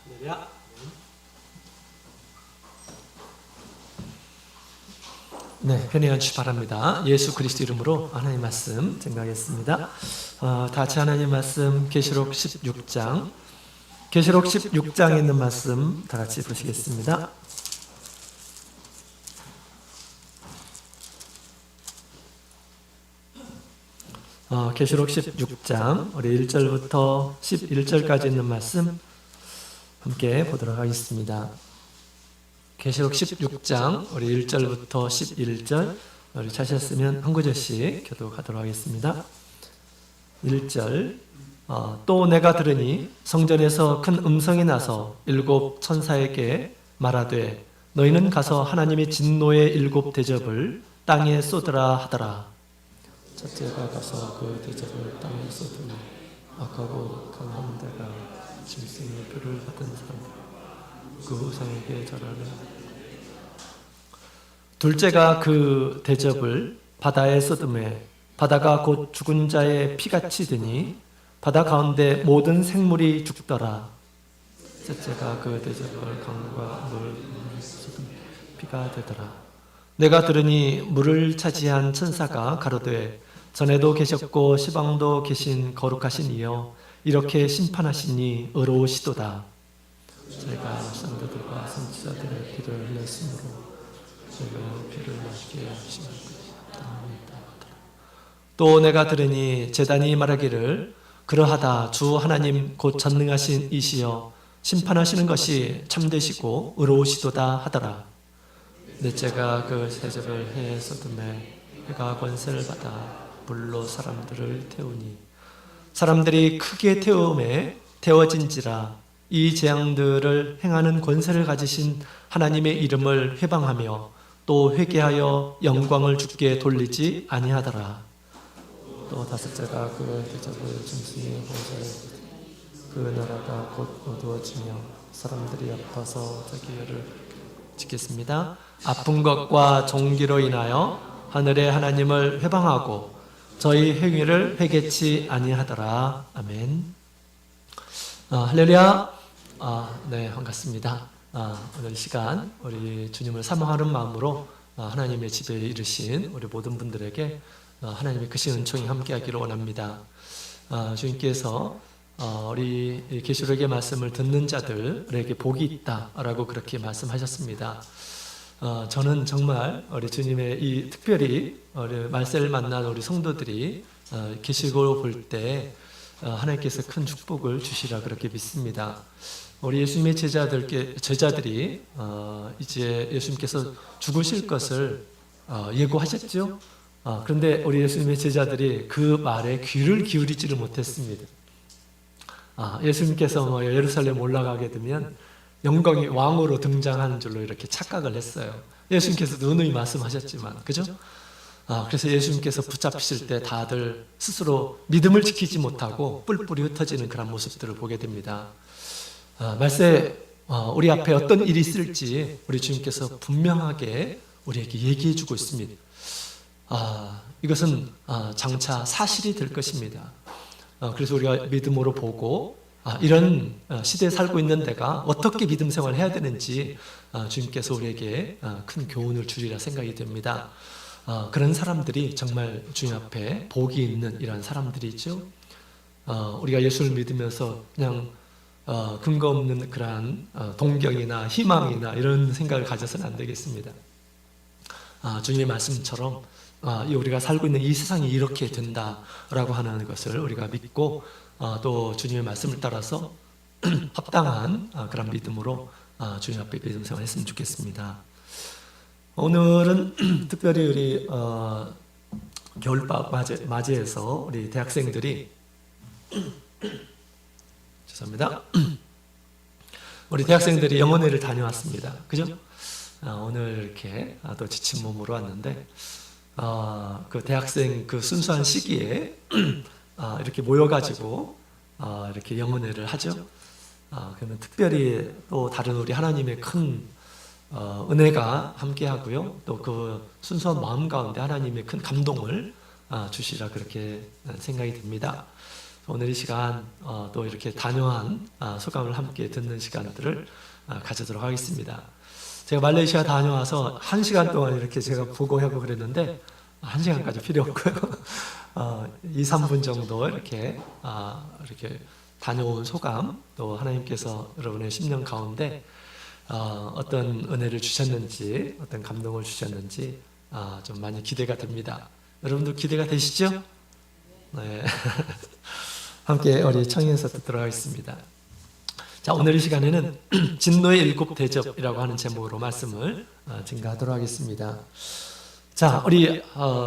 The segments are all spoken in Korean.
할렐루야. 네, 편히하시 바랍니다. 예수 그리스도 이름으로 하나님 말씀 증거하겠습니다. 다 같이 하나님 말씀 계시록 16장 계시록 16장에 있는 말씀 다 같이 보시겠습니다. 계시록 16장 우리 1절부터 11절까지 있는 말씀 함께 보도록 하겠습니다. 계시록 16장 우리 1절부터 11절 우리 찾으셨으면 한 구절씩 교독하도록 하겠습니다. 1절 또 내가 들으니 성전에서 큰 음성이 나서 일곱 천사에게 말하되 너희는 가서 하나님의 진노의 일곱 대접을 땅에 쏟으라 하더라. 첫째가 가서 그 대접을 땅에 쏟으니 악하고 강한 데가 짐승의 표를 받은 사람 그 우상에게 절하라. 둘째가 그 대접을 바다에 쏟음에 바다가 곧 죽은 자의 피같이 되니 바다 가운데 모든 생물이 죽더라. 셋째가 그 대접을 강과 물 쏟음에 피가 되더라. 내가 들으니 물을 차지한 천사가 가로되 전에도 계셨고 시방도 계신 거룩하신 이여 이렇게 심판하시니 의로우시도다. 제가 성도들과 선지자들의 피를 흘렸으므로 제가 피를 마시게 하시는 것이다. 또 내가 들으니 제단이 말하기를 그러하다 주 하나님 곧 전능하신 이시여 심판하시는 것이 참되시고 의로우시도다 하더라. 넷째가 그 세접을 해에 쏟음에 해가 권세를 받아 불로 사람들을 태우니 사람들이 크게 태움에 태워진지라. 이 재앙들을 행하는 권세를 가지신 하나님의 이름을 회방하며 또 회개하여 영광을 주께 돌리지 아니하더라. 또 다섯째가 그 대접을 짐승의 권세를 그 나라가 곧 어두워지며 사람들이 아파서 자기를 짓겠습니다. 아픈 것과 종기로 인하여 하늘의 하나님을 회방하고 저희 행위를 회개치 아니하더라. 아멘. 할렐루야. 네, 반갑습니다. 오늘 이 시간 우리 주님을 사모하는 마음으로 하나님의 집에 이르신 우리 모든 분들에게 하나님의 크신 은총이 함께하기를 원합니다. 주님께서 우리 계시록의 말씀을 듣는 자들에게 복이 있다라고 그렇게 말씀하셨습니다. 저는 정말 우리 주님의 이 특별히 우리 말세를 만난 우리 성도들이 계시록을 볼 때 하나님께서 큰 축복을 주시라 그렇게 믿습니다. 우리 예수님의 제자들이 이제 예수님께서 죽으실 것을 예고하셨죠. 그런데 우리 예수님의 제자들이 그 말에 귀를 기울이지를 못했습니다. 예수님께서 예루살렘 올라가게 되면 영광의 왕으로 등장하는 줄로 이렇게 착각을 했어요. 예수님께서 누누이 말씀하셨지만, 그죠? 그래서 예수님께서 붙잡히실 때 다들 스스로 믿음을 지키지 못하고 뿔뿔이 흩어지는 그런 모습들을 보게 됩니다. 말세 우리 앞에 어떤 일이 있을지 우리 주님께서 분명하게 우리에게 얘기해 주고 있습니다. 이것은 장차 사실이 될 것입니다. 그래서 우리가 믿음으로 보고 이런 시대에 살고 있는 데가 어떻게 믿음 생활을 해야 되는지 주님께서 우리에게 큰 교훈을 주리라 생각이 됩니다. 그런 사람들이 정말 주님 앞에 복이 있는 이런 사람들이죠. 우리가 예수를 믿으면서 그냥 근거 없는 그러한 동경이나 희망이나 이런 생각을 가져서는 안 되겠습니다. 주님의 말씀처럼 우리가 살고 있는 이 세상이 이렇게 된다라고 하는 것을 우리가 믿고 또 주님의 말씀을 따라서 합당한 그런 믿음으로 주님 앞에 믿음 생활했으면 좋겠습니다. 오늘은 특별히 우리 겨울방학 맞이해서 우리 대학생들이 죄송합니다. 우리 대학생들이 영어회를 다녀왔습니다. 그죠? 오늘 이렇게 또 지친 몸으로 왔는데 그 대학생 그 순수한 시기에 이렇게 모여가지고 이렇게 영어회를 하죠. 그러면 특별히 또 다른 우리 하나님의 큰 은혜가 함께하고요. 또 그 순수한 마음 가운데 하나님의 큰 감동을 주시라 그렇게 생각이 됩니다. 오늘 이 시간 또 이렇게 단요한 소감을 함께 듣는 시간들을 가지도록 하겠습니다. 제가 말레이시아 다녀와서 1시간 동안 이렇게 제가 보고하고 그랬는데 1시간까지 필요 없고요. 2, 3분 정도 이렇게 다녀온 소감, 또 하나님께서 여러분의 10년 가운데 어떤 은혜를 주셨는지, 어떤 감동을 주셨는지 좀 많이 기대가 됩니다. 여러분도 기대가 되시죠? 네. 함께 우리 청인에서 듣도록 하겠습니다. 자, 오늘 이 시간에는 진노의 일곱 대접이라고 하는 제목으로 말씀을 증가하도록 하겠습니다. 자, 우리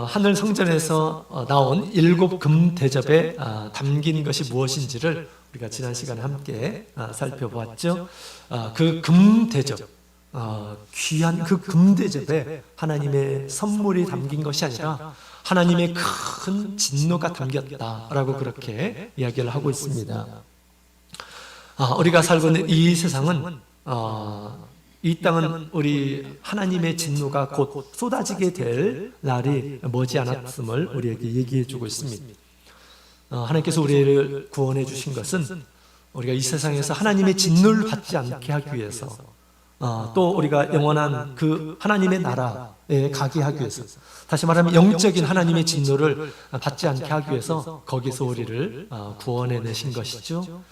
하늘 성전에서 나온 일곱 금 대접에 담긴 것이 무엇인지를 우리가 지난 시간에 함께 살펴보았죠. 그 금 대접, 귀한 그 금 대접에 하나님의 선물이 담긴 것이 아니라 하나님의 큰 진노가 담겼다라고 그렇게 이야기를 하고 있습니다. 우리가 살고 있는 이 세상은, 이 땅은 우리 하나님의 진노가 곧 쏟아지게 될 날이 머지않았음을 우리에게 얘기해 주고 있습니다. 하나님께서 우리를 구원해 주신 것은 우리가 이 세상에서 하나님의 진노를 받지 않게 하기 위해서, 또 우리가 영원한 그 하나님의 나라에 가게 하기 위해서, 다시 말하면 영적인 하나님의 진노를 받지 않게 하기 위해서 거기서 우리를 구원해 내신 것이죠.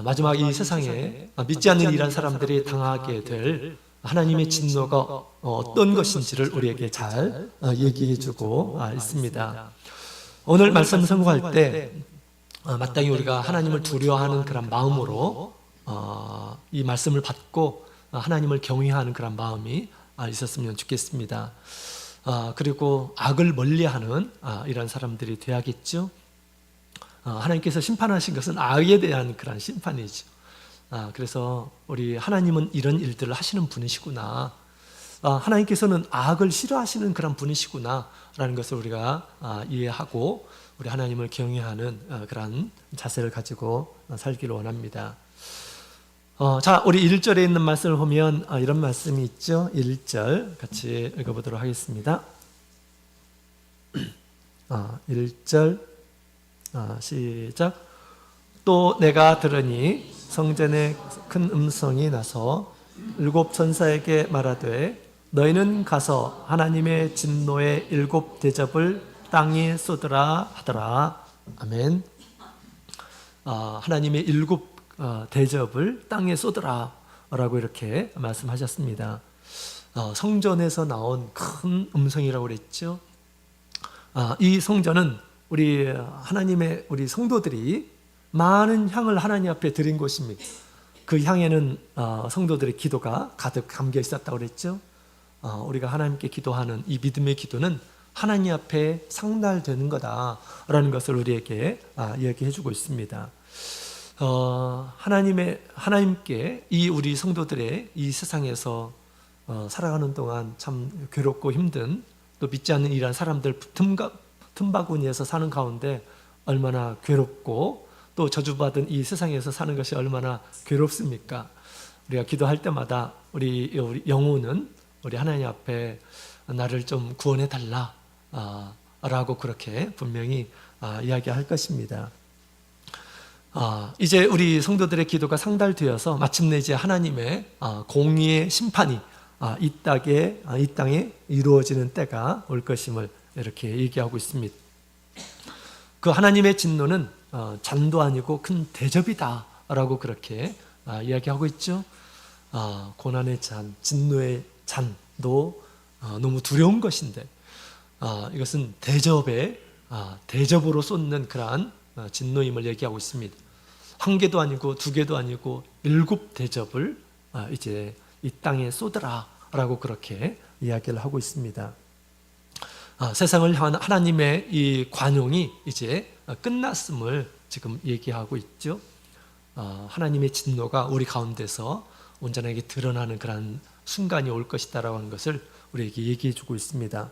마지막 이 세상에 믿지 않는 이란 사람들이 당하게 될 하나님의 진노가 어떤 것인지를 우리에게 잘 얘기해 주고 있습니다. 오늘 말씀 선고할 때 마땅히 우리가 하나님을 두려워하는 그런 마음으로 이 말씀을 받고 하나님을 경외하는 그런 마음이 있었으면 좋겠습니다. 그리고 악을 멀리하는 이런 사람들이 돼야겠죠. 하나님께서 심판하신 것은 악에 대한 그런 심판이죠. 그래서 우리 하나님은 이런 일들을 하시는 분이시구나, 하나님께서는 악을 싫어하시는 그런 분이시구나 라는 것을 우리가 이해하고 우리 하나님을 경외하는 그런 자세를 가지고 살기를 원합니다. 자, 우리 1절에 있는 말씀을 보면 이런 말씀이 있죠. 1절 같이 읽어보도록 하겠습니다. 1절 시작. 또 내가 들으니 성전에 큰 음성이 나서 일곱 천사에게 말하되 너희는 가서 하나님의 진노의 일곱 대접을 땅에 쏟으라 하더라. 아멘. 하나님의 일곱 대접을 땅에 쏟으라 라고 이렇게 말씀하셨습니다. 성전에서 나온 큰 음성이라고 그랬죠. 이 성전은 우리 하나님의 우리 성도들이 많은 향을 하나님 앞에 드린 곳입니다. 그 향에는 성도들의 기도가 가득 담겨 있었다고 그랬죠. 우리가 하나님께 기도하는 이 믿음의 기도는 하나님 앞에 상달되는 거다라는 것을 우리에게 이야기해 주고 있습니다. 하나님께 이 우리 성도들의 이 세상에서 살아가는 동안 참 괴롭고 힘든, 또 믿지 않는 이러한 사람들 틈바구니에서 사는 가운데 얼마나 괴롭고 또 저주받은 이 세상에서 사는 것이 얼마나 괴롭습니까? 우리가 기도할 때마다 우리 영혼은 우리 하나님 앞에 나를 좀 구원해 달라 라고 그렇게 분명히 이야기할 것입니다. 이제 우리 성도들의 기도가 상달되어서 마침내 이제 하나님의 공의의 심판이 이 땅에 이루어지는 때가 올 것임을 이렇게 얘기하고 있습니다. 그 하나님의 진노는 잔도 아니고 큰 대접이다 라고 그렇게 이야기하고 있죠. 고난의 잔, 진노의 잔도 너무 두려운 것인데 이것은 대접으로 쏟는 그러한 진노임을 얘기하고 있습니다. 한 개도 아니고 두 개도 아니고 일곱 대접을 이제 이 땅에 쏟으라 라고 그렇게 이야기를 하고 있습니다. 세상을 향한 하나님의 이 관용이 이제 끝났음을 지금 얘기하고 있죠. 하나님의 진노가 우리 가운데서 온전하게 드러나는 그런 순간이 올 것이다라고 하는 것을 우리에게 얘기해 주고 있습니다.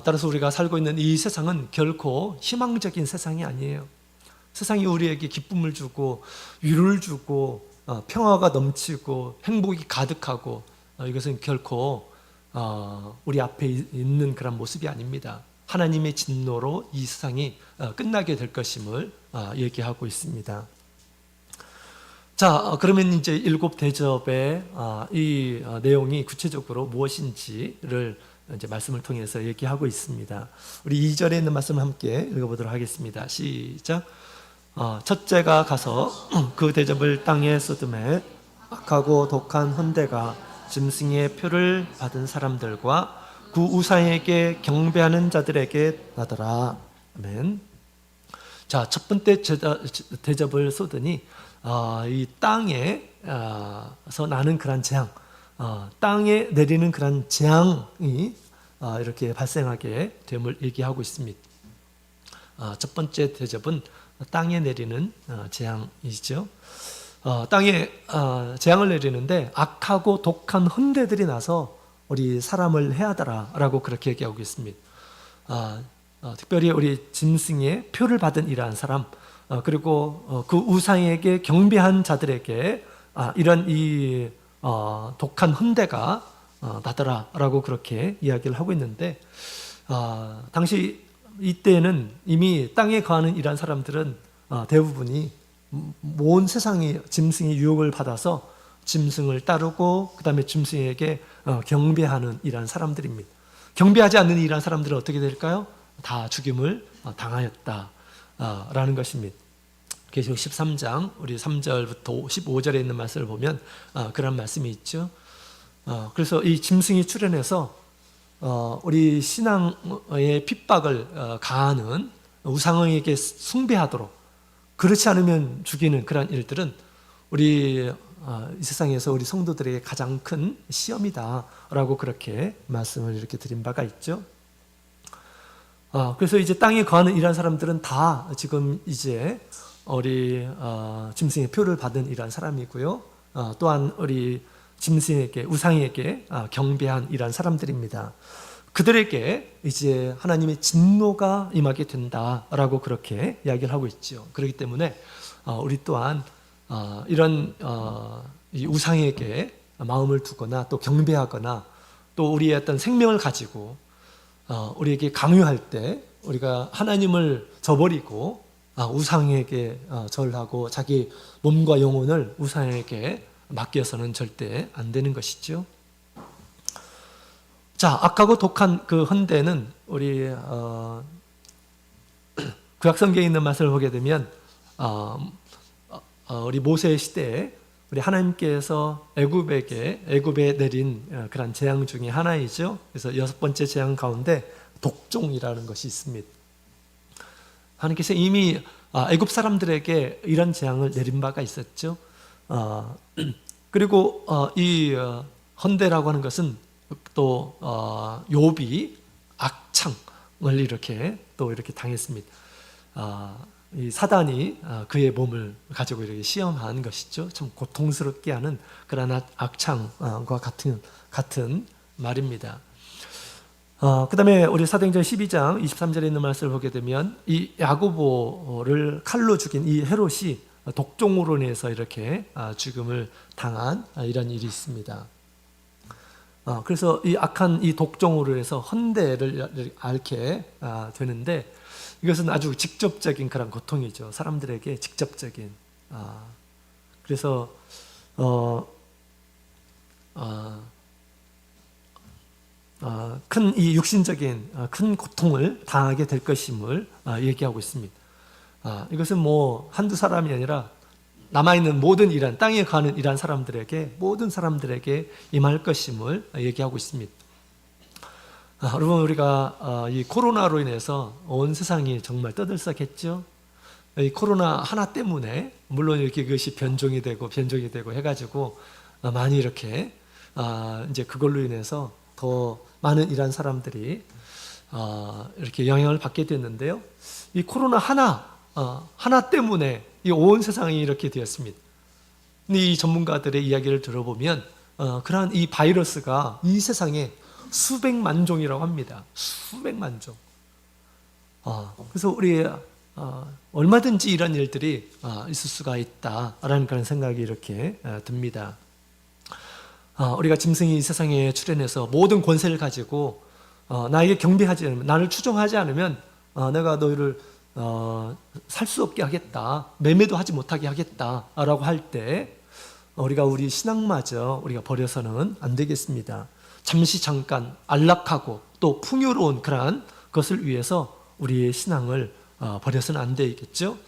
따라서 우리가 살고 있는 이 세상은 결코 희망적인 세상이 아니에요. 세상이 우리에게 기쁨을 주고 위로를 주고 평화가 넘치고 행복이 가득하고 이것은 결코 우리 앞에 있는 그런 모습이 아닙니다. 하나님의 진노로 이 세상이 끝나게 될 것임을 얘기하고 있습니다. 자, 그러면 이제 일곱 대접의 이 내용이 구체적으로 무엇인지를 이제 말씀을 통해서 얘기하고 있습니다. 우리 2절에 있는 말씀을 함께 읽어보도록 하겠습니다. 시작. 첫째가 가서 그 대접을 땅에 쏟음에 악하고 독한 헌대가 짐승의 표를 받은 사람들과 그 우상에게 경배하는 자들에게 나더라. 아멘. 자, 첫 번째 대접을 쏟으니 이 땅에서 나는 그런 재앙, 땅에 내리는 그런 재앙이 이렇게 발생하게 됨을 얘기하고 있습니다. 첫 번째 대접은 땅에 내리는 재앙이죠. 땅에 재앙을 내리는데 악하고 독한 헌대들이 나서 우리 사람을 해하더라라고 그렇게 얘기하고 있습니다. 특별히 우리 짐승의 표를 받은 이러한 사람, 그리고 그 우상에게 경배한 자들에게 이런 이 독한 헌대가 나더라라고 그렇게 이야기를 하고 있는데, 당시 이때는 이미 땅에 거하는 이러한 사람들은 대부분이 온 세상이 짐승의 유혹을 받아서 짐승을 따르고 그 다음에 짐승에게 경배하는 이러한 사람들입니다. 경배하지 않는 이러한 사람들은 어떻게 될까요? 다 죽임을 당하였다라는 것입니다. 계시록 13장 우리 3절부터 15절에 있는 말씀을 보면 그런 말씀이 있죠. 그래서 이 짐승이 출현해서 우리 신앙의 핍박을 가하는 우상에게 숭배하도록, 그렇지 않으면 죽이는 그러한 일들은 우리 이 세상에서 우리 성도들에게 가장 큰 시험이다라고 그렇게 말씀을 이렇게 드린 바가 있죠. 그래서 이제 땅에 거하는 이러한 사람들은 다 지금 이제 우리 짐승의 표를 받은 이러한 사람이고요. 또한 우리 짐승에게, 우상에게 경배한 이러한 사람들입니다. 그들에게 이제 하나님의 진노가 임하게 된다라고 그렇게 이야기를 하고 있죠. 그렇기 때문에 우리 또한 이런 이 우상에게 마음을 두거나 또 경배하거나 또 우리의 어떤 생명을 가지고 우리에게 강요할 때 우리가 하나님을 저버리고 우상에게 절하고 자기 몸과 영혼을 우상에게 맡겨서는 절대 안 되는 것이죠. 자, 악하고 독한 그 헌대는 우리 구약성경에 있는 말씀을 보게 되면 우리 모세 시대에 우리 하나님께서 애굽에 내린 그런 재앙 중에 하나이죠. 그래서 6번째 재앙 가운데 독종이라는 것이 있습니다. 하나님께서 이미 애굽 사람들에게 이런 재앙을 내린 바가 있었죠. 그리고 이 헌대라고 하는 것은 또 욥이 악창을 이렇게 또 이렇게 당했습니다. 이 사단이 그의 몸을 가지고 이렇게 시험한 것이죠. 참 고통스럽게 하는 그런 악창과 같은 말입니다. 그 다음에 우리 사도행전 12장 23절에 있는 말씀을 보게 되면 이 야고보를 칼로 죽인 이 헤롯이 독종으로 인해서 이렇게 죽음을 당한 이런 일이 있습니다. 그래서 이 악한 이 독종으로 해서 헌대를 앓게 되는데, 이것은 아주 직접적인 그런 고통이죠. 사람들에게 직접적인. 그래서 큰 이 육신적인 큰 고통을 당하게 될 것임을 얘기하고 있습니다. 이것은 뭐 한두 사람이 아니라 남아있는 모든 이란 땅에 가는 이란 사람들에게, 모든 사람들에게 임할 것임을 얘기하고 있습니다. 여러분, 우리가 이 코로나로 인해서 온 세상이 정말 떠들썩했죠. 이 코로나 하나 때문에 물론 이렇게 그것이 변종이 되고 해가지고 많이 이렇게 이제 그걸로 인해서 더 많은 이란 사람들이 이렇게 영향을 받게 됐는데요. 이 코로나 하나 때문에 이 온 세상이 이렇게 되었습니다. 근데 이 전문가들의 이야기를 들어보면 그러한 이 바이러스가 이 세상에 수백만 종이라고 합니다. 수백만 종. 그래서 우리 얼마든지 이런 일들이 있을 수가 있다라는 그런 생각이 이렇게 듭니다. 우리가 짐승이 이 세상에 출현해서 모든 권세를 가지고 나에게 경배하지 않으면, 나를 추종하지 않으면 내가 너희를 살 수 없게 하겠다, 매매도 하지 못하게 하겠다라고 할 때 우리가 우리 신앙마저 우리가 버려서는 안 되겠습니다. 잠시 잠깐 안락하고 또 풍요로운 그러한 것을 위해서 우리의 신앙을 버려서는 안 되겠죠.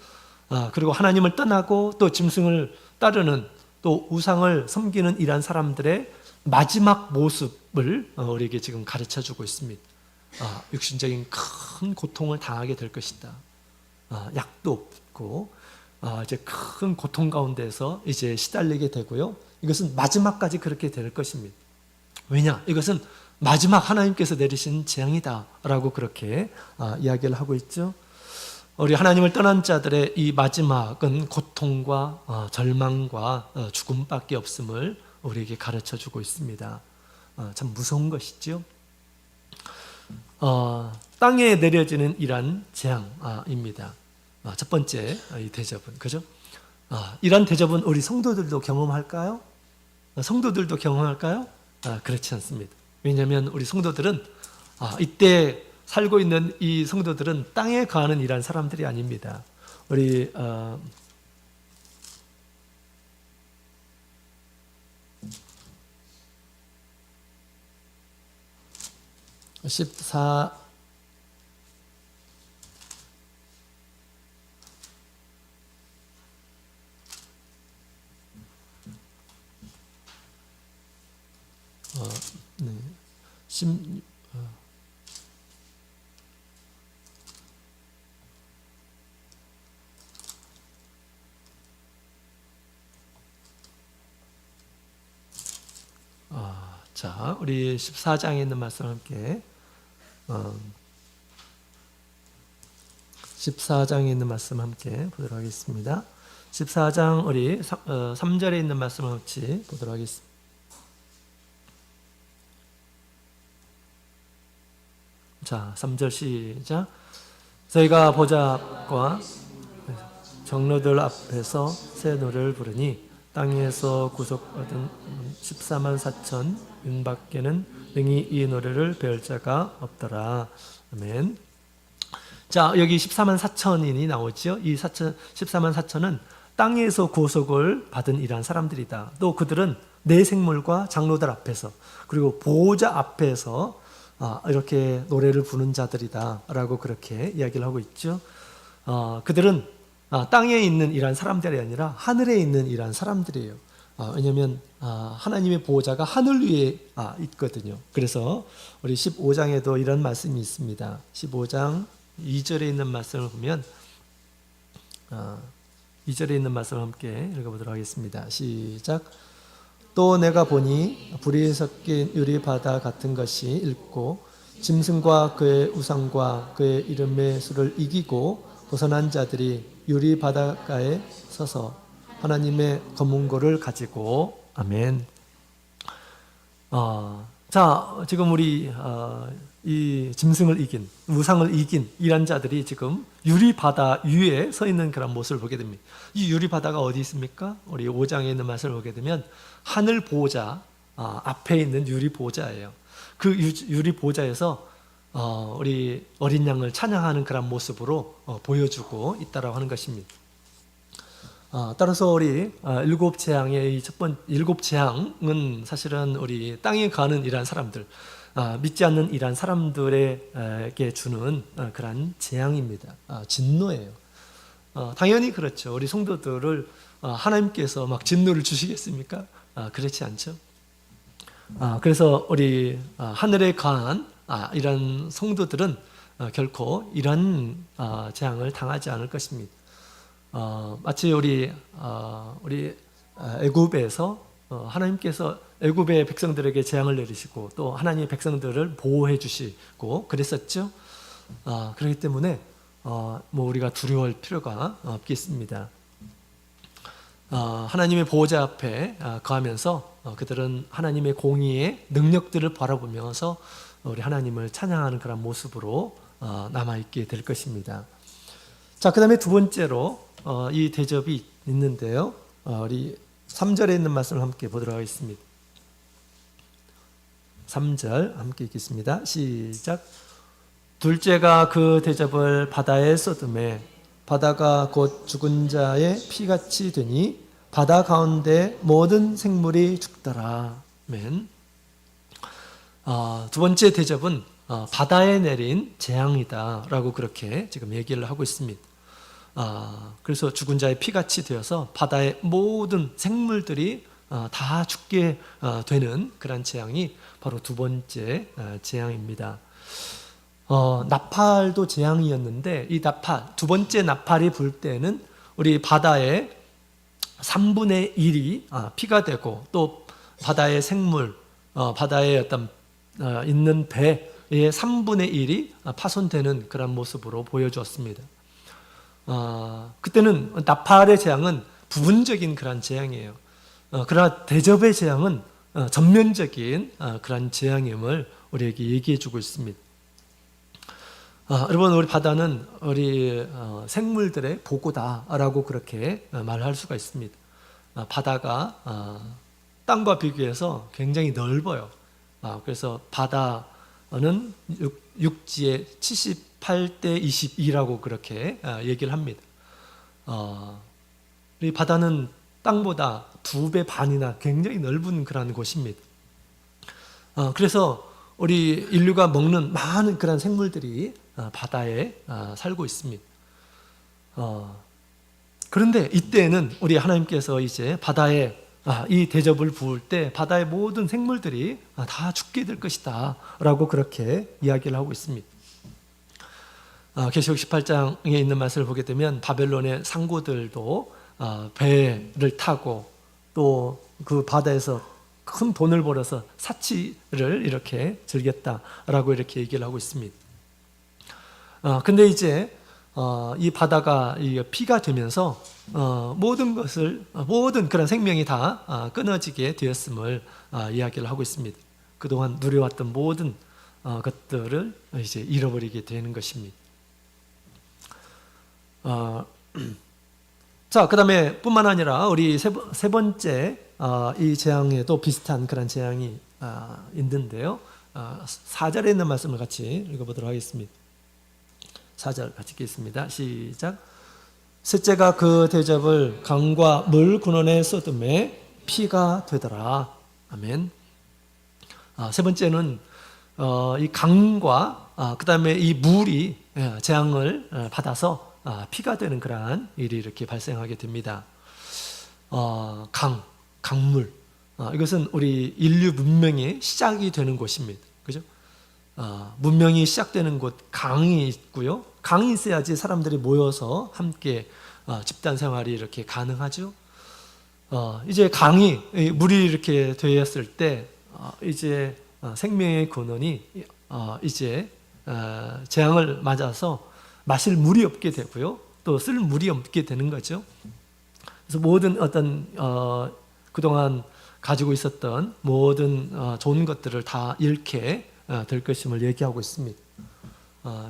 그리고 하나님을 떠나고 또 짐승을 따르는 또 우상을 섬기는 이러한 사람들의 마지막 모습을 우리에게 지금 가르쳐주고 있습니다. 육신적인 큰 고통을 당하게 될 것이다. 약도 없고 이제 큰 고통 가운데서 이제 시달리게 되고요. 이것은 마지막까지 그렇게 될 것입니다. 왜냐? 이것은 마지막 하나님께서 내리신 재앙이다라고 그렇게 이야기를 하고 있죠. 우리 하나님을 떠난 자들의 이 마지막은 고통과 절망과 죽음밖에 없음을 우리에게 가르쳐주고 있습니다. 참 무서운 것이죠. 땅에 내려지는 이러한 재앙입니다. 첫 번째 이 대접은, 그죠? 이러한 대접은 우리 성도들도 경험할까요? 성도들도 경험할까요? 그렇지 않습니다. 왜냐하면 우리 성도들은 이때 살고 있는 이 성도들은 땅에 거하는 이러한 사람들이 아닙니다. 우리 14 네. 10, 자, 우리 14장에 있는 말씀 함께 14장에 있는 말씀 함께 보도록 하겠습니다. 14장 우리 3절에 있는 말씀을 같이 보도록 하겠습니다. 자, 3절 시작. 저희가 보좌 앞과 장로들 앞에서 새 노래를 부르니 땅에서 구속받은 14만 4천 윤밖에는 능히 이 노래를 배울 자가 없더라. 아멘. 자, 여기 14만 4천인이 나오죠. 이 14만 4천은 땅에서 구속을 받은 이러한 사람들이다. 또 그들은 내 생물과 장로들 앞에서 그리고 보호자 앞에서 이렇게 노래를 부는 자들이다 라고 그렇게 이야기를 하고 있죠. 그들은 땅에 있는 이러한 사람들이 아니라 하늘에 있는 이러한 사람들이에요. 왜냐하면 하나님의 보호자가 하늘 위에 있거든요. 그래서 우리 15장에도 이런 말씀이 있습니다. 15장 2절에 있는 말씀을 보면 2절에 있는 말씀을 함께 읽어보도록 하겠습니다. 시작. 또 내가 보니 불이 섞인 유리바다 같은 것이 있고 짐승과 그의 우상과 그의 이름의 수를 이기고 벗어난 자들이 유리바닷가에 서서 하나님의 검은고를 가지고 아멘. 자, 지금 우리 이 짐승을 이긴, 우상을 이긴 이란 자들이 지금 유리바다 위에 서 있는 그런 모습을 보게 됩니다. 이 유리바다가 어디 있습니까? 우리 5장에 있는 말씀을 보게 되면 하늘 보호자 앞에 있는 유리 보호자예요. 그 유리 보호자에서 우리 어린 양을 찬양하는 그런 모습으로 보여주고 있다라고 하는 것입니다. 따라서 우리 일곱 재앙의 일곱 재앙은 사실은 우리 땅에 가는 이러한 사람들, 믿지 않는 이러한 사람들에게 주는 그러한 재앙입니다. 진노예요. 당연히 그렇죠. 우리 성도들을 하나님께서 막 진노를 주시겠습니까? 그렇지 않죠. 그래서 우리 하늘에 가한 이런 성도들은 결코 이런 재앙을 당하지 않을 것입니다. 마치 우리 애굽에서 하나님께서 애굽의 백성들에게 재앙을 내리시고 또 하나님의 백성들을 보호해 주시고 그랬었죠. 그렇기 때문에 뭐 우리가 두려워할 필요가 없겠습니다. 하나님의 보호자 앞에 거하면서 그들은 하나님의 공의의 능력들을 바라보면서 우리 하나님을 찬양하는 그런 모습으로 남아있게 될 것입니다. 자, 그 다음에 두 번째로 이 대접이 있는데요. 우리 3절에 있는 말씀을 함께 보도록 하겠습니다. 3절 함께 읽겠습니다. 시작. 둘째가 그 대접을 바다에 쏟음에 바다가 곧 죽은 자의 피같이 되니 바다 가운데 모든 생물이 죽더라. 아멘. 두 번째 대접은 바다에 내린 재앙이다라고 그렇게 지금 얘기를 하고 있습니다. 그래서 죽은 자의 피같이 되어서 바다의 모든 생물들이 다 죽게 되는 그런 재앙이 바로 두 번째 재앙입니다. 나팔도 재앙이었는데 이 나팔, 두 번째 나팔이 불 때는 우리 바다의 3분의 1이 피가 되고 또 바다의 생물, 바다에 어떤 있는 배의 3분의 1이 파손되는 그런 모습으로 보여주었습니다. 그때는 나팔의 재앙은 부분적인 그런 재앙이에요. 그러나 대접의 재앙은 전면적인 그런 재앙임을 우리에게 얘기해 주고 있습니다. 여러분, 우리 바다는 우리 생물들의 보고다라고 그렇게 말할 수가 있습니다. 바다가 땅과 비교해서 굉장히 넓어요. 그래서 바다는 육지의 78대 22라고 그렇게 얘기를 합니다. 이 바다는 땅보다 2배 반이나 굉장히 넓은 그런 곳입니다. 그래서 우리 인류가 먹는 많은 그런 생물들이 바다에 살고 있습니다. 그런데 이때는 우리 하나님께서 이제 바다에 이 대접을 부을 때 바다의 모든 생물들이 다 죽게 될 것이다 라고 그렇게 이야기를 하고 있습니다. 계시록 18장에 있는 말씀을 보게 되면 바벨론의 상고들도 배를 타고 또 그 바다에서 큰 돈을 벌어서 사치를 이렇게 즐겼다라고 이렇게 얘기를 하고 있습니다. 근데 이제 이 바다가 피가 되면서 모든 그런 생명이 다 끊어지게 되었음을 이야기를 하고 있습니다. 그동안 누려왔던 모든 것들을 이제 잃어버리게 되는 것입니다. 자, 그 다음에 뿐만 아니라 우리 세 번째 이 재앙에도 비슷한 그런 재앙이 있는데요. 4절에 있는 말씀을 같이 읽어보도록 하겠습니다. 4절 같이 읽겠습니다. 시작. 셋째가 그 대접을 강과 물 근원에 쏟음에 피가 되더라. 아멘. 세 번째는 이 강과 그 다음에 이 물이 재앙을 받아서 피가 되는 그러한 일이 이렇게 발생하게 됩니다. 강물. 이것은 우리 인류 문명의 시작이 되는 곳입니다. 그죠? 문명이 시작되는 곳, 강이 있고요. 강이 있어야지 사람들이 모여서 함께 집단 생활이 이렇게 가능하죠. 이제 강이, 물이 이렇게 되었을 때, 이제 생명의 근원이 이제 재앙을 맞아서 마실 물이 없게 되고요. 또 쓸 물이 없게 되는 거죠. 그래서 모든 어떤 그동안 가지고 있었던 모든 좋은 것들을 다 잃게 될 것임을 얘기하고 있습니다.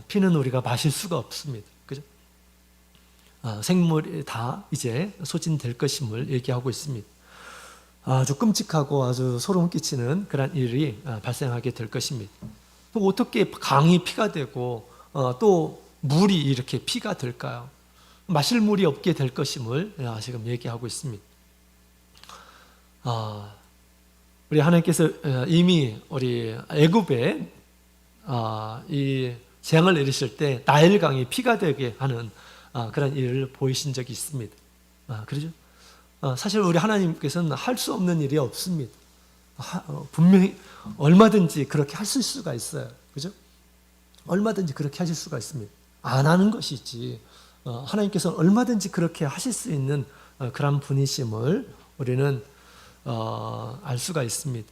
피는 우리가 마실 수가 없습니다. 그죠? 생물이 다 이제 소진될 것임을 얘기하고 있습니다. 아주 끔찍하고 아주 소름 끼치는 그런 일이 발생하게 될 것입니다. 또 어떻게 강이 피가 되고 또 물이 이렇게 피가 될까요? 마실 물이 없게 될 것임을 지금 얘기하고 있습니다. 우리 하나님께서 이미 우리 애굽에 이 재앙을 내리실 때 나일강이 피가 되게 하는 그런 일을 보이신 적이 있습니다. 그렇죠? 사실 우리 하나님께서는 할 수 없는 일이 없습니다. 분명히 얼마든지 그렇게 하실 수가 있어요. 그죠? 얼마든지 그렇게 하실 수가 있습니다. 안 하는 것이지. 하나님께서는 얼마든지 그렇게 하실 수 있는 그런 분이심을 우리는 알 수가 있습니다.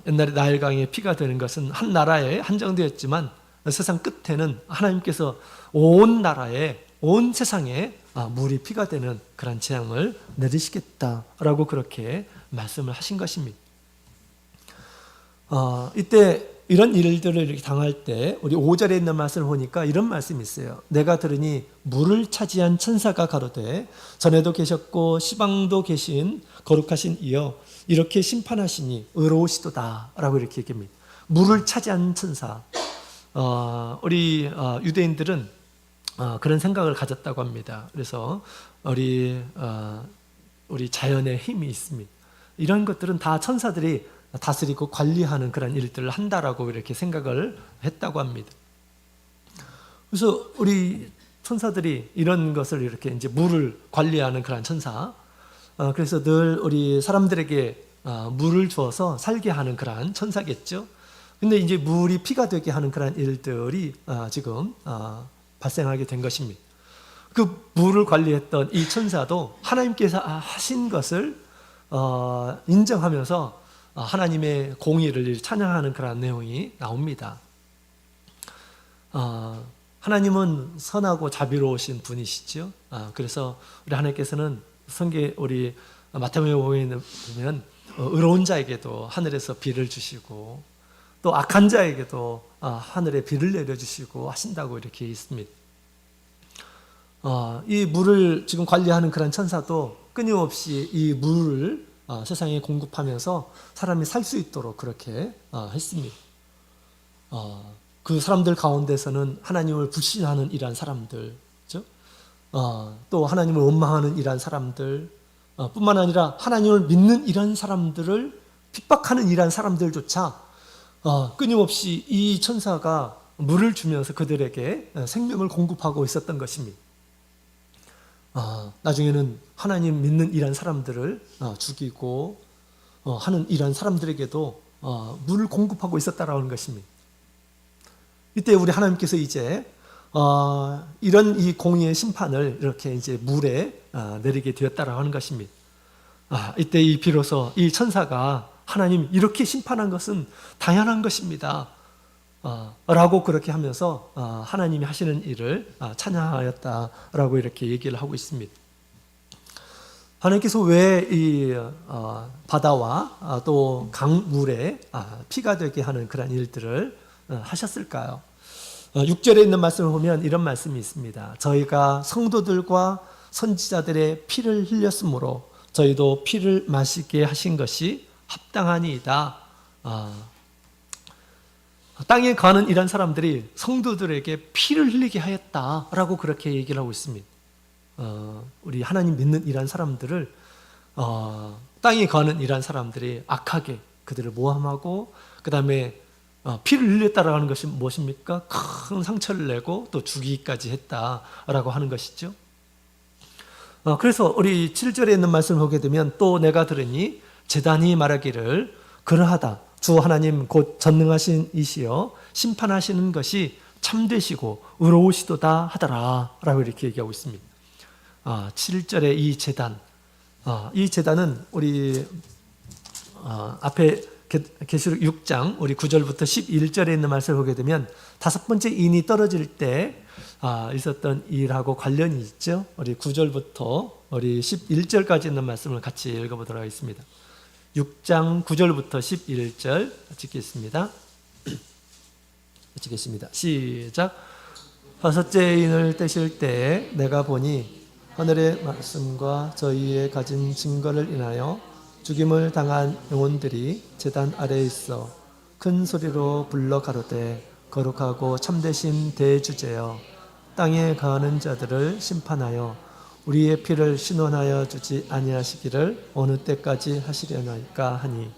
옛날에 나일강의 피가 되는 것은 한 나라에 한정되었지만 세상 끝에는 하나님께서 온 나라에 온 세상에 물이 피가 되는 그런 재앙을 내리시겠다라고 그렇게 말씀을 하신 것입니다. 이때 이런 일들을 이렇게 당할 때 우리 5절에 있는 말씀을 보니까 이런 말씀이 있어요. 내가 들으니 물을 차지한 천사가 가로되 전에도 계셨고 시방도 계신 거룩하신 이여 이렇게 심판하시니 의로우시도다 라고 이렇게 얘기합니다. 물을 차지한 천사. 우리 유대인들은 그런 생각을 가졌다고 합니다. 그래서 우리 자연의 힘이 있습니다. 이런 것들은 다 천사들이 다스리고 관리하는 그런 일들을 한다라고 이렇게 생각을 했다고 합니다. 그래서 우리 천사들이 이런 것을 이렇게 이제 물을 관리하는 그런 천사, 그래서 늘 우리 사람들에게 물을 주어서 살게 하는 그런 천사겠죠. 근데 이제 물이 피가 되게 하는 그런 일들이 지금 발생하게 된 것입니다. 그 물을 관리했던 이 천사도 하나님께서 하신 것을 인정하면서 하나님의 공의를 찬양하는 그런 내용이 나옵니다. 하나님은 선하고 자비로우신 분이시죠. 그래서 우리 하나님께서는 우리 마태복음에 보면 의로운 자에게도 하늘에서 비를 주시고 또 악한 자에게도 하늘에 비를 내려주시고 하신다고 이렇게 있습니다. 이 물을 지금 관리하는 그런 천사도 끊임없이 이 물을 세상에 공급하면서 사람이 살 수 있도록 그렇게 했습니다. 그 사람들 가운데서는 하나님을 불신하는 이러한 사람들, 또 하나님을 원망하는 이러한 사람들, 뿐만 아니라 하나님을 믿는 이러한 사람들을 핍박하는 이러한 사람들조차 끊임없이 이 천사가 물을 주면서 그들에게 생명을 공급하고 있었던 것입니다. 나중에는 하나님 믿는 이러한 사람들을 죽이고 하는 이러한 사람들에게도 물을 공급하고 있었다라는 것입니다. 이때 우리 하나님께서 이제 이런 이 공의의 심판을 이렇게 이제 물에 내리게 되었다라고 하는 것입니다. 이때 비로소 이 천사가 하나님 이렇게 심판한 것은 당연한 것입니다. 라고 그렇게 하면서 하나님이 하시는 일을 찬양하였다라고 이렇게 얘기를 하고 있습니다. 하나님께서 왜 이 바다와 또 강물에 피가 되게 하는 그런 일들을 하셨을까요? 6절에 있는 말씀을 보면 이런 말씀이 있습니다. 저희가 성도들과 선지자들의 피를 흘렸으므로 저희도 피를 마시게 하신 것이 합당하니이다. 땅에 가는 이런 사람들이 성도들에게 피를 흘리게 하였다라고 그렇게 얘기를 하고 있습니다. 우리 하나님 믿는 이런 사람들을 땅에 가는 이런 사람들이 악하게 그들을 모함하고 그 다음에 피를 흘렸다라고 하는 것이 무엇입니까? 큰 상처를 내고 또 죽이기까지 했다라고 하는 것이죠. 그래서 우리 7절에 있는 말씀을 보게 되면 또 내가 들으니 제단이 말하기를 그러하다. 주 하나님 곧 전능하신 이시여 심판하시는 것이 참되시고 의로우시도다 하더라 라고 이렇게 얘기하고 있습니다. 7절의 이 제단, 이 제단은 우리 앞에 계시록 6장 우리 9절부터 11절에 있는 말씀을 보게 되면 다섯 번째 인이 떨어질 때 있었던 일하고 관련이 있죠. 우리 9절부터 우리 11절까지 있는 말씀을 같이 읽어보도록 하겠습니다. 6장 9절부터 11절 같이 읽겠습니다. 시겠습니다. 시작. 다섯째 인을 떼실 때에 내가 보니 하늘의 말씀과 저희의 가진 증거를 인하여 죽임을 당한 영혼들이 제단 아래에 있어 큰 소리로 불러 가로되 거룩하고 참되신 대주제여 땅에 가는 자들을 심판하여 우리의 피를 신원하여 주지 아니하시기를 어느 때까지 하시려나이까 하니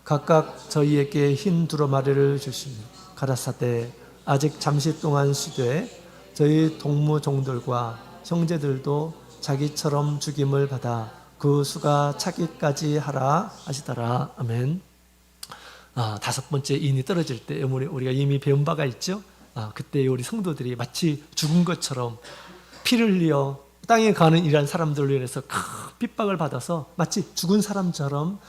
각각 저희에게 흰 두루마리를 주시며 가라사대 아직 잠시 동안 쉬되 저희 동무종들과 형제들도 자기처럼 죽임을 받아 그 수가 차기까지 하라 하시더라. 아멘. 다섯 번째 인이 떨어질 때 우리가 이미 배운 바가 있죠. 그때 우리 성도들이 마치 죽은 것처럼 피를 흘려 땅에 가는 이러한 사람들로 인해서 큰 핍박을 받아서 마치 죽은 사람처럼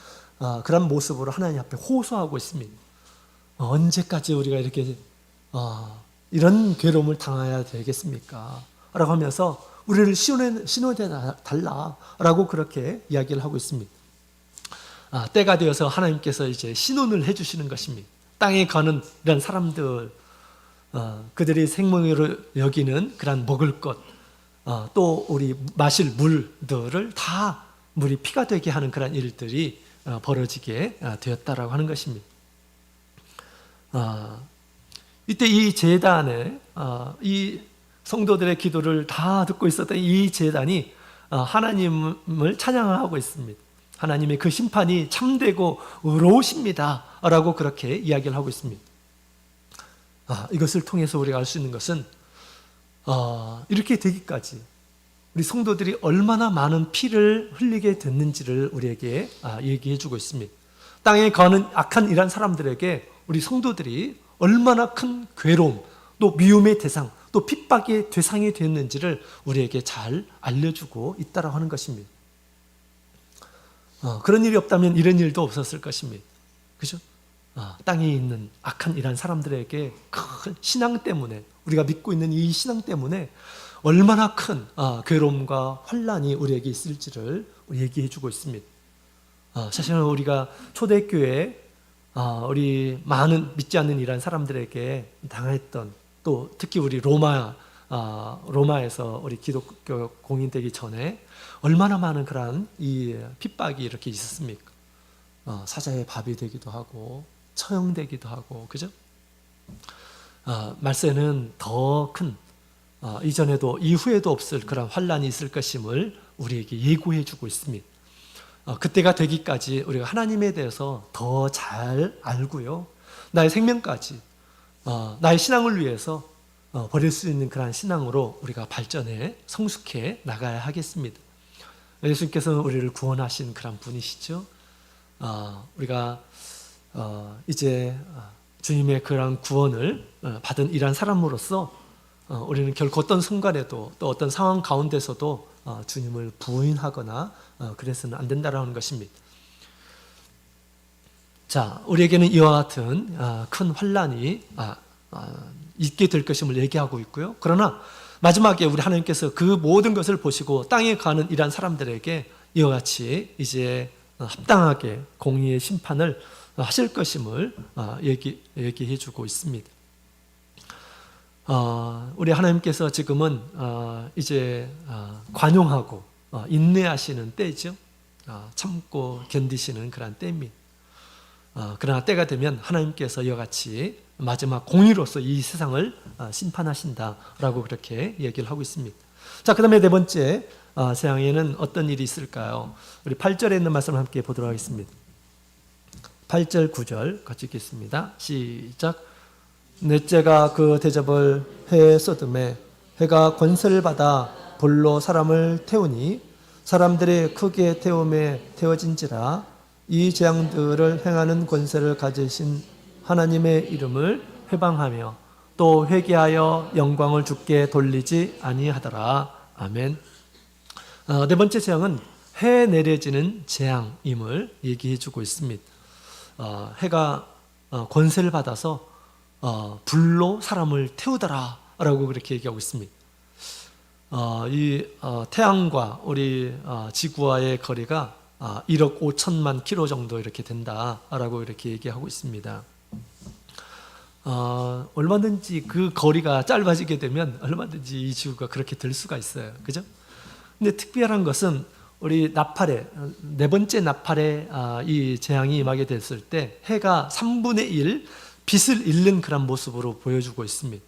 그런 모습으로 하나님 앞에 호소하고 있습니다. 언제까지 우리가 이렇게 이런 괴로움을 당해야 되겠습니까? 라고 하면서 우리를 신원해 달라라고 그렇게 이야기를 하고 있습니다. 때가 되어서 하나님께서 이제 신원을 해주시는 것입니다. 땅에 거는 이런 사람들, 그들이 생명으로 여기는 그런 먹을 것, 또 우리 마실 물들을 다 물이 피가 되게 하는 그런 일들이 벌어지게 되었다라고 하는 것입니다. 이때 이 제단에 이 성도들의 기도를 다 듣고 있었던 이 제단이 하나님을 찬양하고 있습니다. 하나님의 그 심판이 참되고 의로우십니다 라고 그렇게 이야기를 하고 있습니다. 이것을 통해서 우리가 알 수 있는 것은 이렇게 되기까지 우리 성도들이 얼마나 많은 피를 흘리게 됐는지를 우리에게 얘기해 주고 있습니다. 땅에 거하는 악한 이란 사람들에게 우리 성도들이 얼마나 큰 괴로움, 또 미움의 대상, 또 핍박의 대상이 됐는지를 우리에게 잘 알려주고 있다라고 하는 것입니다. 그런 일이 없다면 이런 일도 없었을 것입니다. 그죠? 땅에 있는 악한 이란 사람들에게 큰 신앙 때문에, 우리가 믿고 있는 이 신앙 때문에 얼마나 큰 괴로움과 환란이 우리에게 있을지를 얘기해 주고 있습니다. 사실은 우리가 초대교회에 우리 많은 믿지 않는 이란 사람들에게 당했던, 또 특히 우리 로마에서 우리 기독교 공인되기 전에 얼마나 많은 그런 이 핍박이 이렇게 있었습니까? 사자의 밥이 되기도 하고 처형되기도 하고, 그죠? 말세는 더 큰, 이전에도 이후에도 없을 그런 환란이 있을 것임을 우리에게 예고해 주고 있습니다. 그때가 되기까지 우리가 하나님에 대해서 더 잘 알고요, 나의 생명까지, 나의 신앙을 위해서 버릴 수 있는 그런 신앙으로 우리가 발전해 성숙해 나가야 하겠습니다. 예수님께서는 우리를 구원하신 그런 분이시죠. 우리가 이제 주님의 그런 구원을 받은 이러한 사람으로서 우리는 결코 어떤 순간에도 또 어떤 상황 가운데서도 주님을 부인하거나 그래서는 안 된다라는 것입니다. 자, 우리에게는 이와 같은 큰 환란이 있게 될 것임을 얘기하고 있고요. 그러나 마지막에 우리 하나님께서 그 모든 것을 보시고 땅에 가는 이러한 사람들에게 이와 같이 이제 합당하게 공의의 심판을 하실 것임을 얘기해 주고 있습니다. 우리 하나님께서 지금은 이제 관용하고 인내하시는 때죠. 참고 견디시는 그런 때입니다. 그러나 때가 되면 하나님께서 이와 같이 마지막 공의로서 이 세상을 심판하신다라고 그렇게 얘기를 하고 있습니다. 자, 그 다음에 네 번째 세상에는 어떤 일이 있을까요? 우리 8절에 있는 말씀을 함께 보도록 하겠습니다. 8절 9절 같이 읽겠습니다. 시작. 넷째가 그 대접을 해에 쏟음에 해가 권세를 받아 불로 사람을 태우니 사람들이 크게 태움에 태워진지라. 이 재앙들을 행하는 권세를 가지신 하나님의 이름을 회방하며 또 회개하여 영광을 주께 돌리지 아니하더라. 아멘. 네 번째 재앙은 해에 내려지는 재앙임을 얘기해 주고 있습니다. 해가 권세를 받아서 불로 사람을 태우더라 라고 그렇게 얘기하고 있습니다. 이 태양과 우리 지구와의 거리가 1억 5천만 킬로 정도 이렇게 된다라고 이렇게 얘기하고 있습니다. 얼마든지 그 거리가 짧아지게 되면 얼마든지 이 지구가 그렇게 될 수가 있어요. 그죠? 근데 특별한 것은 우리 나팔에, 네 번째 나팔에 이 재앙이 임하게 됐을 때 해가 3분의 1 빛을 잃는 그런 모습으로 보여주고 있습니다.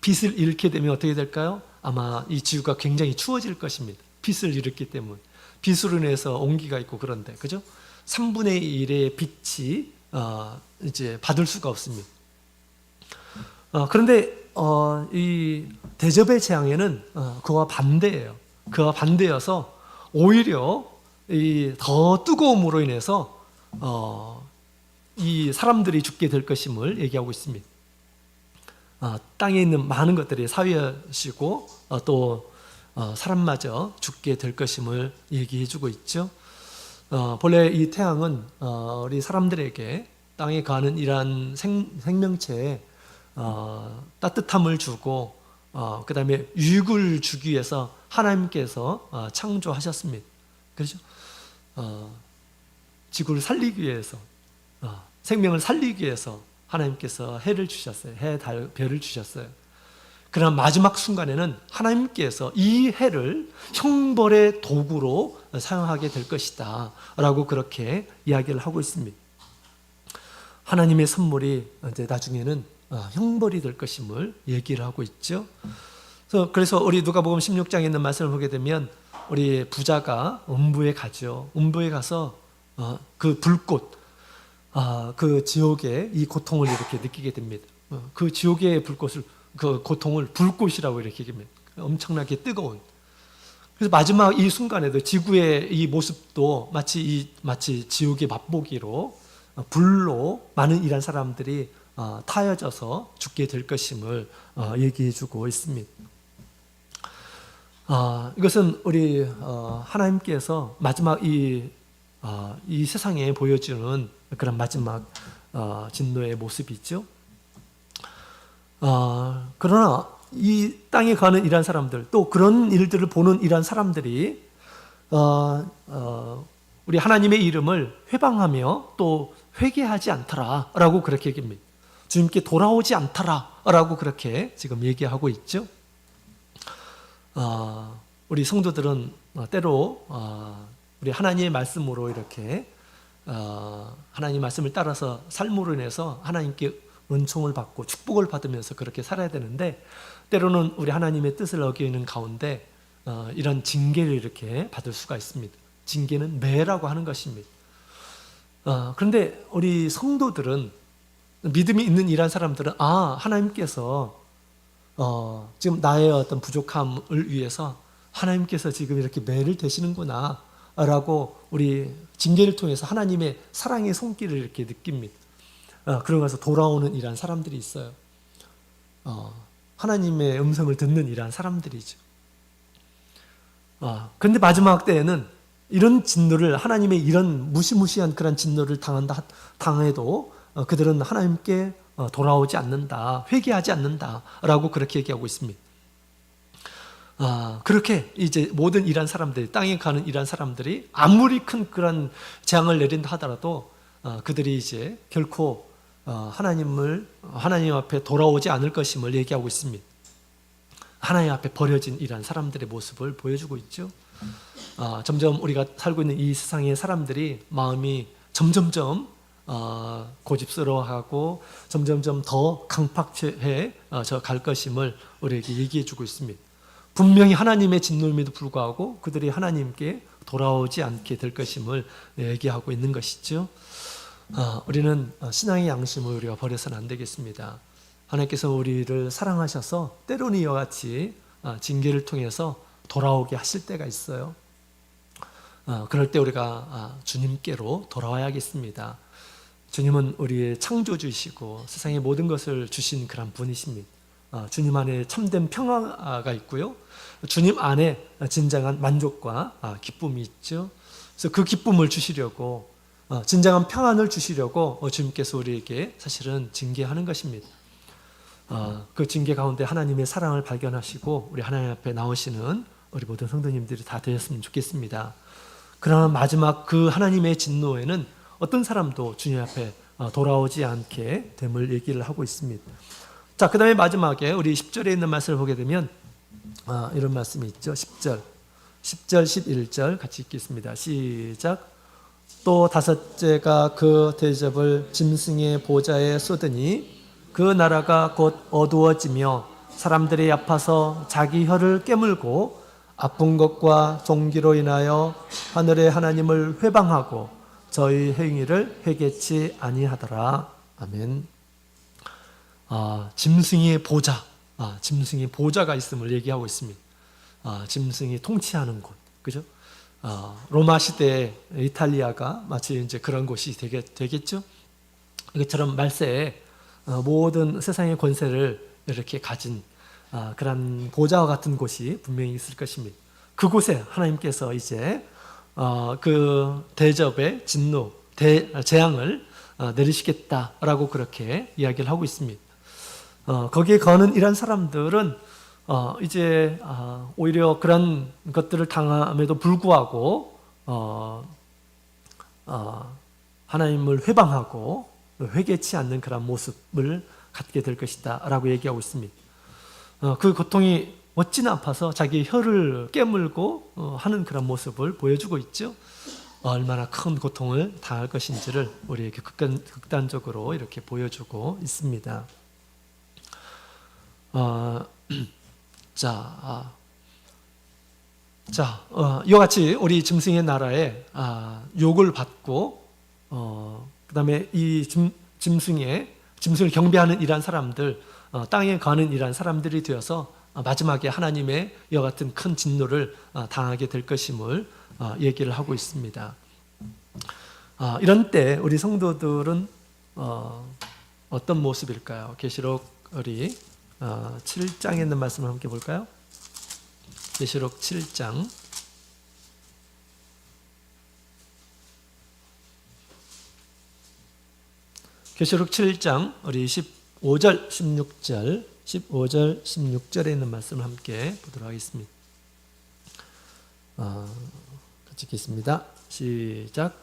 빛을 잃게 되면 어떻게 될까요? 아마 이 지구가 굉장히 추워질 것입니다. 빛을 잃었기 때문에. 빛으로 인해서 온기가 있고 그런데, 그죠? 3분의 1의 빛이 이제 받을 수가 없습니다. 그런데 이 대접의 재앙에는 그와 반대예요. 그와 반대여서 오히려 이 더 뜨거움으로 인해서 이 사람들이 죽게 될 것임을 얘기하고 있습니다. 땅에 있는 많은 것들이 사위하시고 또 사람마저 죽게 될 것임을 얘기해 주고 있죠. 본래 이 태양은 우리 사람들에게 땅에 가는 이러한 생명체에 따뜻함을 주고 그 다음에 유익을 주기 위해서 하나님께서 창조하셨습니다. 그렇죠? 지구를 살리기 위해서 생명을 살리기 위해서 하나님께서 해를 주셨어요. 해, 달, 별을 주셨어요. 그러나 마지막 순간에는 하나님께서 이 해를 형벌의 도구로 사용하게 될 것이다 라고 그렇게 이야기를 하고 있습니다. 하나님의 선물이 이제 나중에는 형벌이 될 것임을 얘기를 하고 있죠. 그래서 우리 누가복음 16장에 있는 말씀을 보게 되면 우리 부자가 음부에 가죠. 음부에 가서 그 불꽃, 그 지옥의 이 고통을 이렇게 느끼게 됩니다. 그 지옥의 불꽃을, 그 고통을 불꽃이라고 이렇게 얘기합니다. 엄청나게 뜨거운. 그래서 마지막 이 순간에도 지구의 이 모습도 마치 지옥의 맛보기로 불로 많은 이란 사람들이 타여져서 죽게 될 것임을 얘기해주고 있습니다. 이것은 우리 하나님께서 마지막 이 세상에 보여주는 그런 마지막 진노의 모습이죠. 그러나 이 땅에 가는 이란 사람들, 또 그런 일들을 보는 이란 사람들이 우리 하나님의 이름을 회방하며 또 회개하지 않더라라고 그렇게 얘기합니다. 주님께 돌아오지 않더라라고 그렇게 지금 얘기하고 있죠. 우리 성도들은 때로 우리 하나님의 말씀으로 이렇게 하나님의 말씀을 따라서 삶으로 인해서 하나님께 은총을 받고 축복을 받으면서 그렇게 살아야 되는데, 때로는 우리 하나님의 뜻을 어기는 가운데 이런 징계를 이렇게 받을 수가 있습니다. 징계는 매라고 하는 것입니다. 그런데 우리 성도들은, 믿음이 있는 이란 사람들은 하나님께서 지금 나의 어떤 부족함을 위해서 하나님께서 지금 이렇게 매를 대시는구나 라고 우리 징계를 통해서 하나님의 사랑의 손길을 이렇게 느낍니다. 그러면서 돌아오는 이란 사람들이 있어요. 하나님의 음성을 듣는 이란 사람들이죠. 그런데 마지막 때에는 이런 진노를, 하나님의 이런 무시무시한 그런 진노를 당해도 그들은 하나님께 돌아오지 않는다, 회개하지 않는다 라고 그렇게 얘기하고 있습니다. 그렇게 이제 모든 이란 사람들이, 땅에 가는 이란 사람들이 아무리 큰 그런 재앙을 내린다 하더라도 그들이 이제 결코 하나님 앞에 돌아오지 않을 것임을 얘기하고 있습니다. 하나님 앞에 버려진 이란 사람들의 모습을 보여주고 있죠. 점점 우리가 살고 있는 이 세상의 사람들이 마음이 점점점 고집스러워하고 점점점 더 강팍해 갈 것임을 우리에게 얘기해 주고 있습니다. 분명히 하나님의 진노임에도 불구하고 그들이 하나님께 돌아오지 않게 될 것임을 얘기하고 있는 것이죠. 우리는 신앙의 양심을 우리가 버려서는 안 되겠습니다. 하나님께서 우리를 사랑하셔서 때로는 이와 같이 징계를 통해서 돌아오게 하실 때가 있어요. 그럴 때 우리가 주님께로 돌아와야겠습니다. 주님은 우리의 창조주이시고 세상의 모든 것을 주신 그런 분이십니다. 주님 안에 참된 평화가 있고요, 주님 안에 진정한 만족과 기쁨이 있죠. 그래서 그 기쁨을 주시려고, 진정한 평안을 주시려고 주님께서 우리에게 사실은 징계하는 것입니다. 그 징계 가운데 하나님의 사랑을 발견하시고 우리 하나님 앞에 나오시는 우리 모든 성도님들이 다 되었으면 좋겠습니다. 그러나 마지막 그 하나님의 진노에는 어떤 사람도 주님 앞에 돌아오지 않게 됨을 얘기를 하고 있습니다. 자, 그 다음에 마지막에 우리 10절에 있는 말씀을 보게 되면 이런 말씀이 있죠. 10절, 11절 같이 읽겠습니다. 시작. 또 다섯째가 그 대접을 짐승의 보좌에 쏟으니 그 나라가 곧 어두워지며 사람들이 아파서 자기 혀를 깨물고 아픈 것과 종기로 인하여 하늘의 하나님을 회방하고 저희 행위를 회개치 아니하더라. 아멘. 짐승의 보좌, 짐승의 보좌가 있음을 얘기하고 있습니다. 짐승이 통치하는 곳, 그죠? 로마 시대 이탈리아가 마치 이제 그런 곳이 되겠죠? 이것처럼 말세에 모든 세상의 권세를 이렇게 가진 그런 보좌와 같은 곳이 분명히 있을 것입니다. 그곳에 하나님께서 이제 그 대접의 진노, 재앙을 내리시겠다라고 그렇게 이야기를 하고 있습니다. 거기에 거는 이런 사람들은 이제 오히려 그런 것들을 당함에도 불구하고 하나님을 회방하고 회개치 않는 그런 모습을 갖게 될 것이다 라고 얘기하고 있습니다. 그 고통이 어찌나 아파서 자기 혀를 깨물고 하는 그런 모습을 보여주고 있죠. 얼마나 큰 고통을 당할 것인지를 우리에게 극단적으로 이렇게 보여주고 있습니다. 이와 같이 우리 짐승의 나라에 욕을 받고 그다음에 이 짐승을 경배하는 이러한 사람들, 땅에 가는 이러한 사람들이 되어서 마지막에 하나님의 이와 같은 큰 진노를 당하게 될 것임을 얘기를 하고 있습니다. 이런 때 우리 성도들은 어떤 모습일까요? 계시록 우리 7장에 있는 말씀을 함께 볼까요? 계시록 7장 계시록 7장 우리 15절 16절에 있는 말씀을 함께 보도록 하겠습니다. 같이 읽겠습니다. 시작.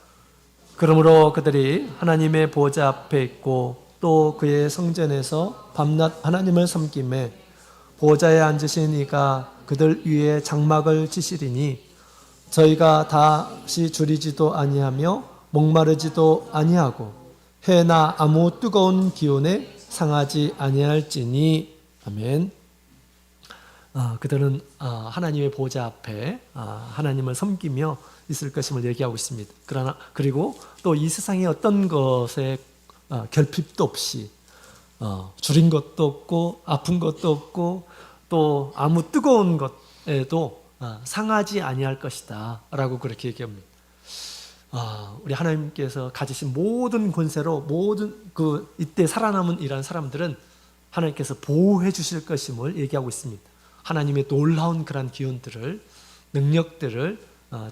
그러므로 그들이 하나님의 보좌 앞에 있고 또 그의 성전에서 밤낮 하나님을 섬기매 보좌에 앉으신 이가 그들 위에 장막을 치시리니 저희가 다시 줄이지도 아니하며 목마르지도 아니하고 해나 아무 뜨거운 기온에 상하지 아니할지니. 아멘. 그들은 하나님의 보좌 앞에 하나님을 섬기며 있을 것임을 얘기하고 있습니다. 그리고 또 이 세상의 어떤 것에 결핍도 없이 줄인 것도 없고 아픈 것도 없고 또 아무 뜨거운 것에도 상하지 아니할 것이다 라고 그렇게 얘기합니다. 우리 하나님께서 가지신 모든 권세로 모든 이때 살아남은 이러한 사람들은 하나님께서 보호해 주실 것임을 얘기하고 있습니다. 하나님의 놀라운 그런 기운들을, 능력들을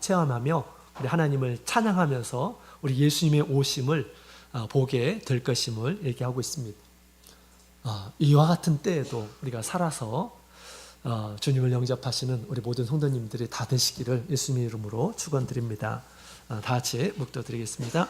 체험하며 우리 하나님을 찬양하면서 우리 예수님의 오심을 보게 될 것임을 얘기하고 있습니다. 이와 같은 때에도 우리가 살아서 주님을 영접하시는 우리 모든 성도님들이 다 되시기를 예수님의 이름으로 축원드립니다. 다 같이 묵도드리겠습니다.